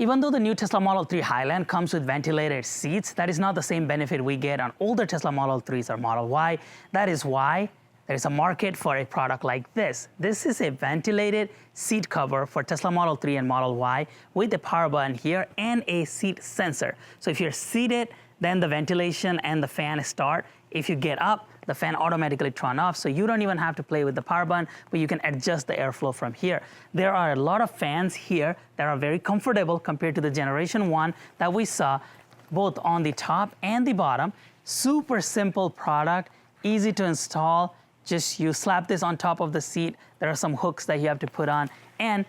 Even though the new Tesla Model 3 Highland comes with ventilated seats, that is not the same benefit we get on older Tesla Model 3s or Model Y. That is why there's a market for a product like this. This is a ventilated seat cover for Tesla Model 3 and Model Y with a power button here and a seat sensor. So if you're seated, then the ventilation and the fan start. If you get up, the fan automatically turn off, so you don't even have to play with the power button, but you can adjust the airflow from here. There are a lot of fans here that are very comfortable compared to the Generation 1 that we saw, both on the top and the bottom. Super simple product, easy to install. Just you slap this on top of the seat. There are some hooks that you have to put on, and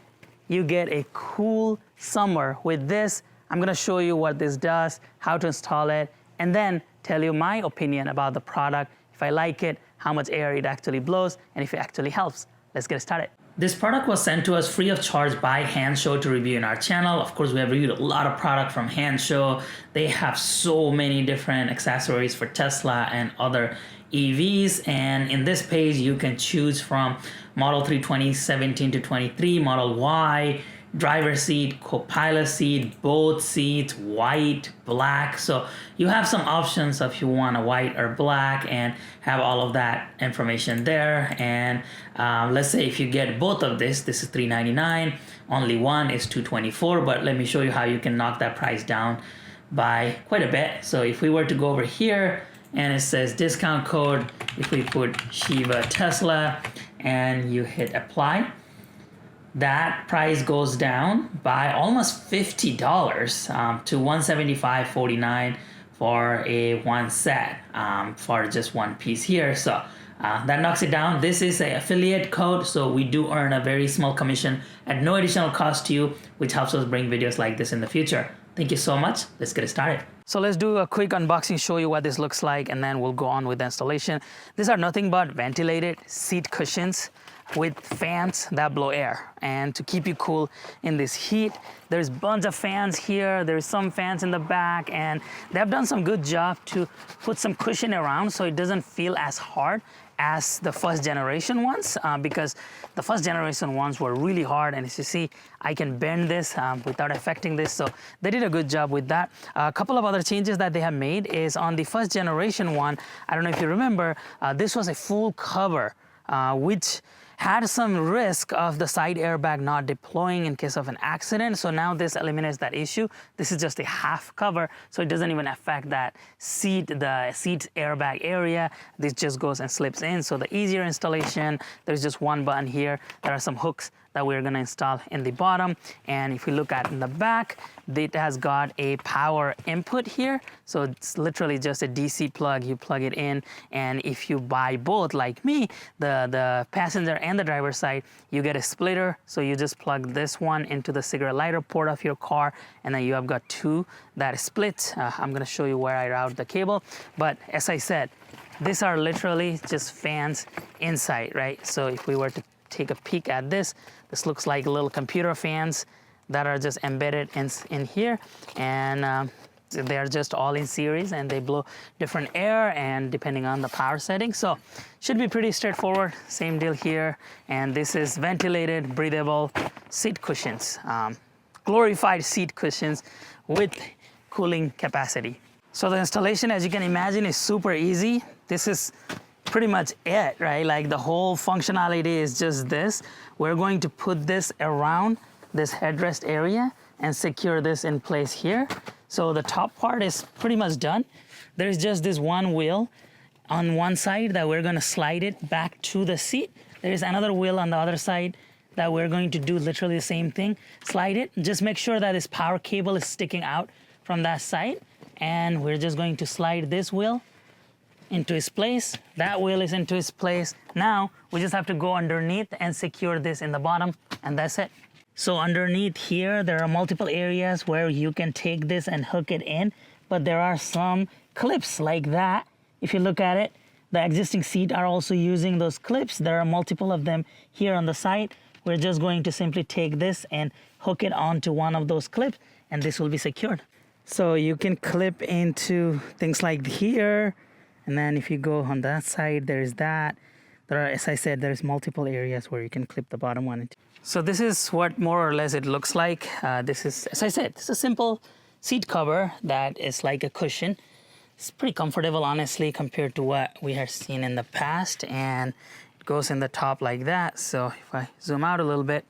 you get a cool summer with this. I'm gonna show you what this does, how to install it, and then tell you my opinion about the product, if I like it, how much air it actually blows, and if it actually helps. Let's get started. This product was sent to us free of charge by Handshow to review in our channel. Of course, we have reviewed a lot of product from Handshow. They have so many different accessories for Tesla and other EVs, and in this page you can choose from Model 3 2017 to 23, Model Y, driver seat, co-pilot seat, both seats, white, black. So you have some options if you want a white or black, and have all of that information there. And let's say if you get both of this is $399, only one is $224, but let me show you how you can knock that price down by quite a bit. So if we were to go over here and it says discount code, if we put Shiva Tesla and you hit apply, that price goes down by almost $50 to $175.49 for a one set for just one piece here. So that knocks it down. This is an affiliate code, so we do earn a very small commission at no additional cost to you, which helps us bring videos like this in the future. Thank you so much. Let's get started. So let's do a quick unboxing, show you what this looks like, and then we'll go on with the installation. These are nothing but ventilated seat cushions with fans that blow air and to keep you cool in this heat. There's a bunch of fans here, there's some fans in the back, and they've done some good job to put some cushion around so it doesn't feel as hard as the first generation ones, because the first generation ones were really hard, and as you see, I can bend this without affecting this, so they did a good job with that. A couple of other changes that they have made is on the first generation one, I don't know if you remember, this was a full cover, which had some risk of the side airbag not deploying in case of an accident. So now this eliminates that issue. This is just a half cover, so it doesn't even affect that seat, the seat airbag area. This just goes and slips in. So the easier installation, there's just one button here. There are some hooks that we're gonna install in the bottom. And if you look at in the back, it has got a power input here. So it's literally just a DC plug, you plug it in. And if you buy both like me, the passenger and the driver side, you get a splitter. So you just plug this one into the cigarette lighter port of your car, and then you have got two that split. I'm gonna show you where I route the cable. But as I said, these are literally just fans inside, right? So if we were to take a peek at this, this looks like little computer fans that are just embedded in here, and they're just all in series, and they blow different air and depending on the power setting. So should be pretty straightforward. Same deal here, and this is ventilated, breathable seat cushions, glorified seat cushions with cooling capacity. So the installation, as you can imagine, is super easy. This is pretty much it, right? Like the whole functionality is just this. We're going to put this around this headrest area and secure this in place here. So the top part is pretty much done. There's just this one wheel on one side that we're gonna slide it back to the seat. There is another wheel on the other side that we're going to do literally the same thing. Slide it, just make sure that this power cable is sticking out from that side. And we're just going to slide this wheel into its place. That wheel is into its place. Now we just have to go underneath and secure this in the bottom, and that's it. So underneath here, there are multiple areas where you can take this and hook it in, but there are some clips like that. If you look at it, the existing seat are also using those clips. There are multiple of them here on the side. We're just going to simply take this and hook it onto one of those clips, and this will be secured. So you can clip into things like here, and then if you go on that side, there's that. there are, as I said, there's multiple areas where you can clip the bottom one. So this is what more or less it looks like. This is, as I said, it's a simple seat cover that is like a cushion. It's pretty comfortable, honestly, compared to what we have seen in the past, and it goes in the top like that. So if I zoom out a little bit,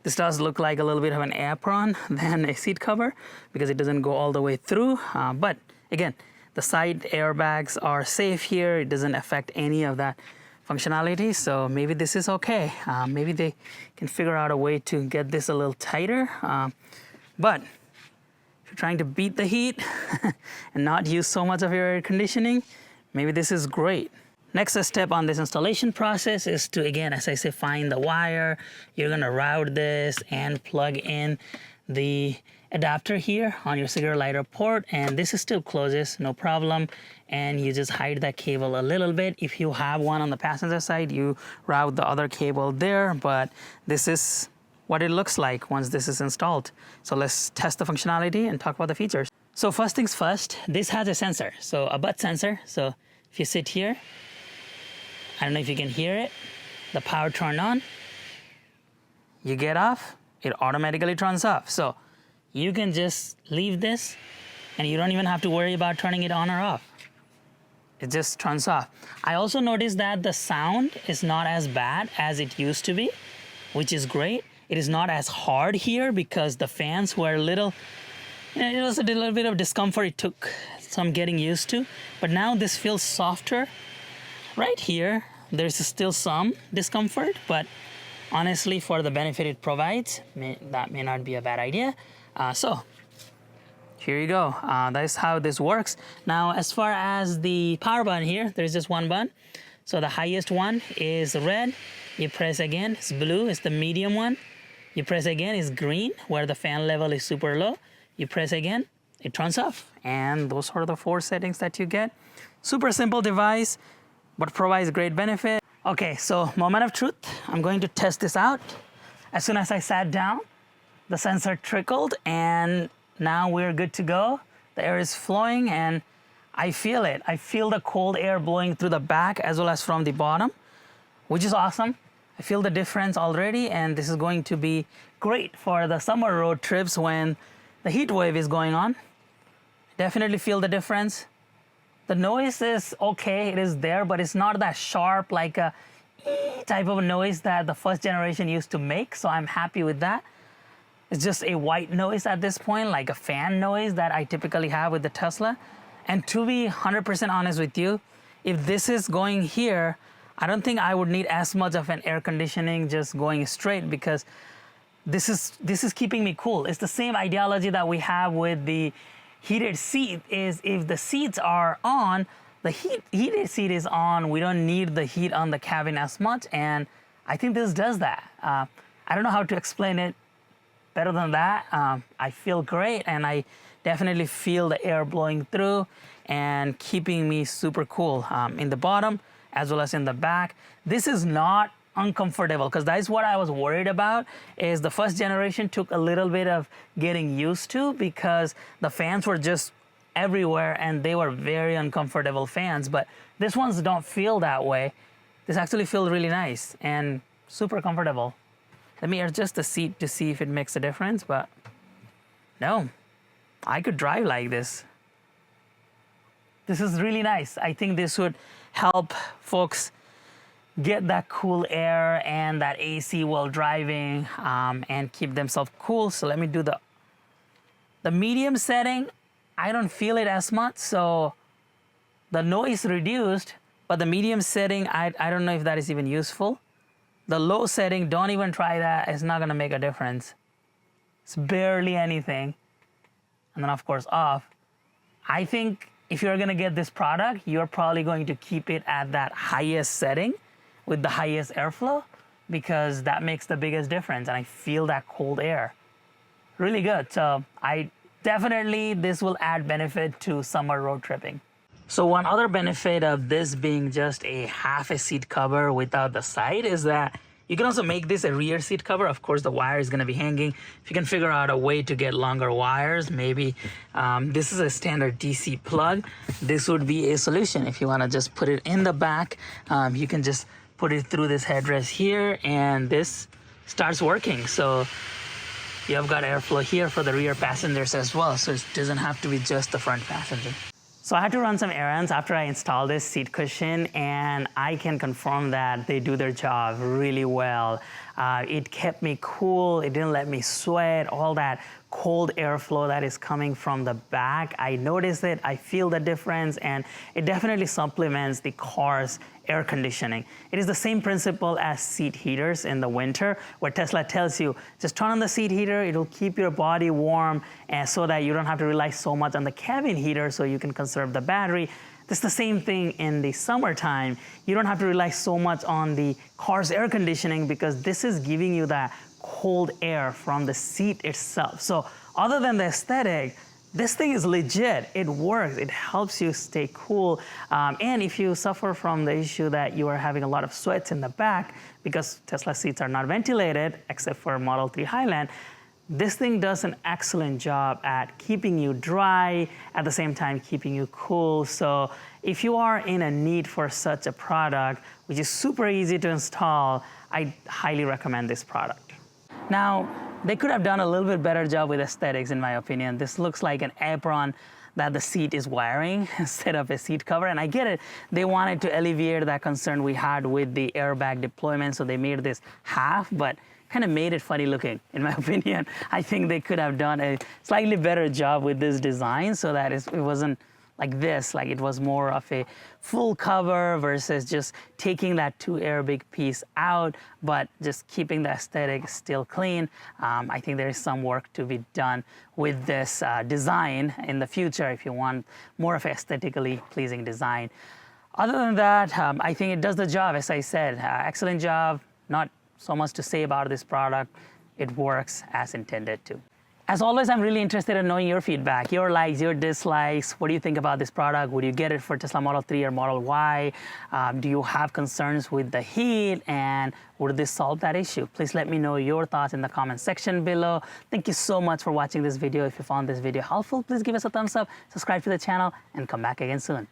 this does look like a little bit of an apron than a seat cover because it doesn't go all the way through. But again, the side airbags are safe here. It doesn't affect any of that functionality. So maybe this is okay. Maybe they can figure out a way to get this a little tighter. But if you're trying to beat the heat and not use so much of your air conditioning, maybe this is great. Next step on this installation process is to, again, as I say, find the wire. You're gonna route this and plug in the adapter here on your cigarette lighter port, and this is still closes, no problem. And you just hide that cable a little bit. If you have one on the passenger side, you route the other cable there, but this is what it looks like once this is installed. So let's test the functionality and talk about the features. So first things first, this has a sensor, so a butt sensor. So if you sit here, I don't know if you can hear it, the power turned on. You get off, it automatically turns off. So you can just leave this and you don't even have to worry about turning it on or off. It just turns off. I also noticed that the sound is not as bad as it used to be, which is great. It is not as hard here because the fans were a little, it was a little bit of discomfort. It took some getting used to, but now this feels softer. Right here, there's still some discomfort, but honestly, for the benefit it provides, that may not be a bad idea. So here you go. That is how this works. Now, as far as the power button here, there's just one button. So the highest one is red. You press again, it's blue. It's the medium one. You press again, it's green, where the fan level is super low. You press again, it turns off. And those are the 4 settings that you get. Super simple device, but provides great benefit. Okay, so moment of truth. I'm going to test this out. As soon as I sat down, the sensor trickled, and now we're good to go. The air is flowing, and I feel it. I feel the cold air blowing through the back as well as from the bottom, which is awesome. I feel the difference already, and this is going to be great for the summer road trips when the heat wave is going on. Definitely feel the difference. The noise is okay, it is there, but it's not that sharp, like a type of noise that the first generation used to make, so I'm happy with that. It's just a white noise at this point, like a fan noise that I typically have with the Tesla. And to be 100% honest with you, if this is going here, I don't think I would need as much of an air conditioning just going straight, because this is keeping me cool. It's the same ideology that we have with the heated seat. Is if the seats are on, the heated seat is on, we don't need the heat on the cabin as much, and I think this does that. I don't know how to explain it better than that. I feel great, and I definitely feel the air blowing through and keeping me super cool in the bottom as well as in the back. This is not uncomfortable, because that is what I was worried about. Is the first generation took a little bit of getting used to, because the fans were just everywhere and they were very uncomfortable fans. But this ones don't feel that way. This actually feels really nice and super comfortable. Let me adjust the seat to see if it makes a difference, but no, I could drive like this. This is really nice. I think this would help folks get that cool air and that AC while driving, and keep themselves cool. So let me do the medium setting. I don't feel it as much, so the noise reduced, but the medium setting, I don't know if that is even useful. The low setting, don't even try that. It's not gonna make a difference. It's barely anything. And then of course off. I think if you're gonna get this product, you're probably going to keep it at that highest setting with the highest airflow, because that makes the biggest difference, and I feel that cold air. Really good. So this will add benefit to summer road tripping. So one other benefit of this being just a half a seat cover without the side is that you can also make this a rear seat cover. Of course, the wire is going to be hanging. If you can figure out a way to get longer wires, maybe this is a standard DC plug. This would be a solution. If you want to just put it in the back, you can just put it through this headrest here, and this starts working. So you have got airflow here for the rear passengers as well, so it doesn't have to be just the front passenger. So I had to run some errands after I installed this seat cushion, and I can confirm that they do their job really well. It kept me cool, it didn't let me sweat, all that cold airflow that is coming from the back. I notice it, I feel the difference, and it definitely supplements the car's air conditioning. It is the same principle as seat heaters in the winter, where Tesla tells you, just turn on the seat heater, it'll keep your body warm, and so that you don't have to rely so much on the cabin heater so you can conserve the battery. It's the same thing in the summertime. You don't have to rely so much on the car's air conditioning because this is giving you that cold air from the seat itself. So other than the aesthetic, this thing is legit. It works. It helps you stay cool. And if you suffer from the issue that you are having a lot of sweats in the back because Tesla seats are not ventilated, except for Model 3 Highland, this thing does an excellent job at keeping you dry, at the same time keeping you cool. So if you are in a need for such a product, which is super easy to install, I highly recommend this product. Now, they could have done a little bit better job with aesthetics, in my opinion. This looks like an apron that the seat is wearing instead of a seat cover, and I get it. They wanted to alleviate that concern we had with the airbag deployment, so they made this half, but kind of made it funny looking, in my opinion. I think they could have done a slightly better job with this design so that it wasn't like this, like it was more of a full cover versus just taking that two airbag piece out, but just keeping the aesthetic still clean. I think there is some work to be done with this design in the future if you want more of an aesthetically pleasing design. Other than that, I think it does the job, as I said. Excellent job, not so much to say about this product. It works as intended to. As always, I'm really interested in knowing your feedback, your likes, your dislikes. What do you think about this product? Would you get it for Tesla Model 3 or Model Y? Do you have concerns with the heat? And would this solve that issue? Please let me know your thoughts in the comment section below. Thank you so much for watching this video. If you found this video helpful, please give us a thumbs up, subscribe to the channel, and come back again soon.